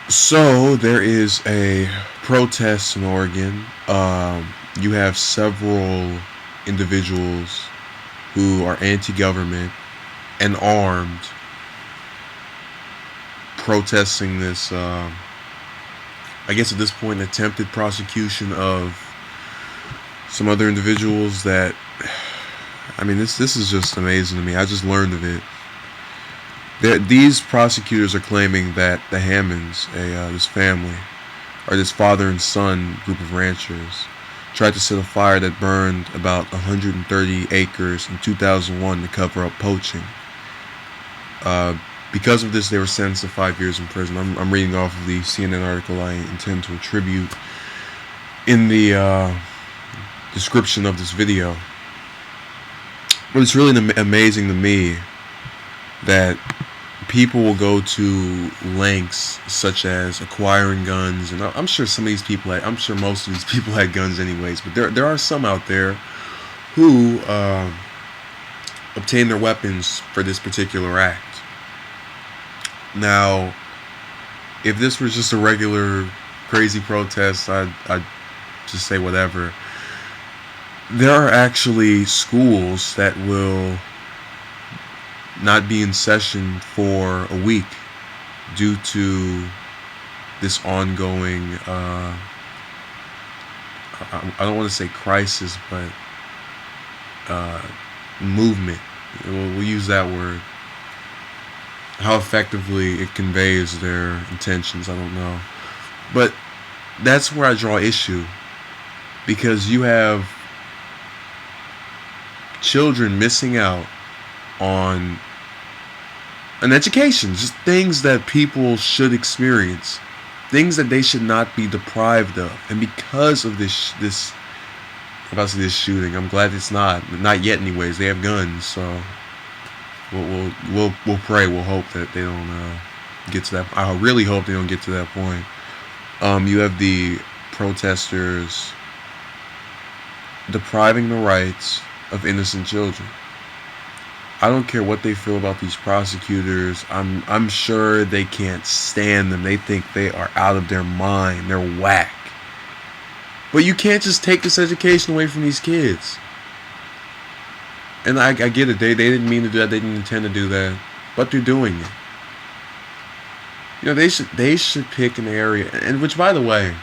So there is a protest in Oregon. You have several individuals who are anti-government and armed protesting this. I guess at this point, attempted prosecution of some other individuals that. I mean, this is just amazing to me. I just learned of it. These prosecutors are claiming that the Hammonds, this family, or this father and son group of ranchers, tried to set a fire that burned about 130 acres in 2001 to cover up poaching. Because of this, they were sentenced to 5 years in prison. I'm reading off of the CNN article I intend to attribute in the description of this video. But it's really amazing to me that people will go to lengths such as acquiring guns, and I'm sure some of these people I'm sure most of these people had guns anyways, but there are some out there who obtain their weapons for this particular act. Now, if this was just a regular crazy protest, I'd just say whatever. There are actually schools that will not be in session for a week due to this ongoing I don't want to say crisis, but movement. We'll use that word. How effectively it conveys their intentions, I don't know. But that's where I draw issue, because you have children missing out on an education, just things that people should experience, things that they should not be deprived of. And because of this shooting, I'm glad it's not yet. Anyways, they have guns, so we'll pray, we'll hope that they don't get to that. I really hope they don't get to that point. You have the protesters depriving the rights of innocent children. I don't care what they feel about these prosecutors. I'm sure they can't stand them. They think they are out of their mind. They're whack. But you can't just take this education away from these kids. And I get it. They didn't mean to do that. They didn't intend to do that. But they're doing it. You know, they should pick an area. And which, by the way,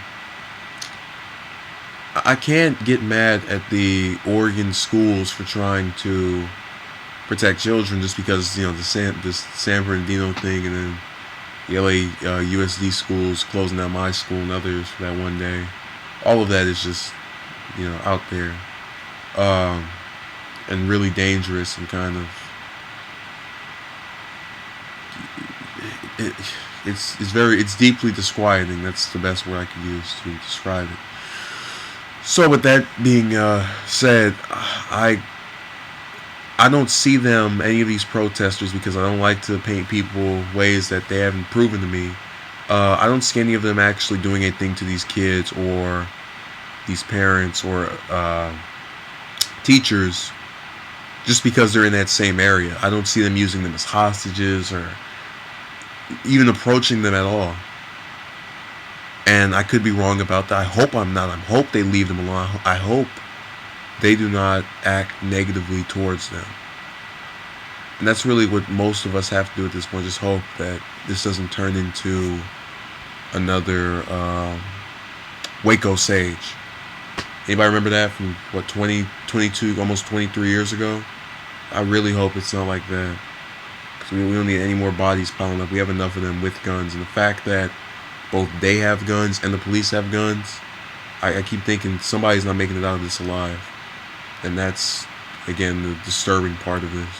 I can't get mad at the Oregon schools for trying to protect children just because, you know, the San Bernardino thing, and then the LA USD schools closing down my school and others for that one day. All of that is just, you know, out there and really dangerous, and kind of it's deeply disquieting. That's the best word I could use to describe it. So with that being said, I don't see them, any of these protesters, because I don't like to paint people ways that they haven't proven to me. I don't see any of them actually doing anything to these kids or these parents or teachers just because they're in that same area. I don't see them using them as hostages or even approaching them at all. And I could be wrong about that. I hope I'm not. I hope they leave them alone. I hope they do not act negatively towards them. And that's really what most of us have to do at this point. Just hope that this doesn't turn into another Waco Sage. Anybody remember that from, 22, almost 23 years ago? I really hope it's not like that. Because we don't need any more bodies piling up. We have enough of them with guns. And the fact that both they have guns and the police have guns, I keep thinking somebody's not making it out of this alive. And that's, again, the disturbing part of this.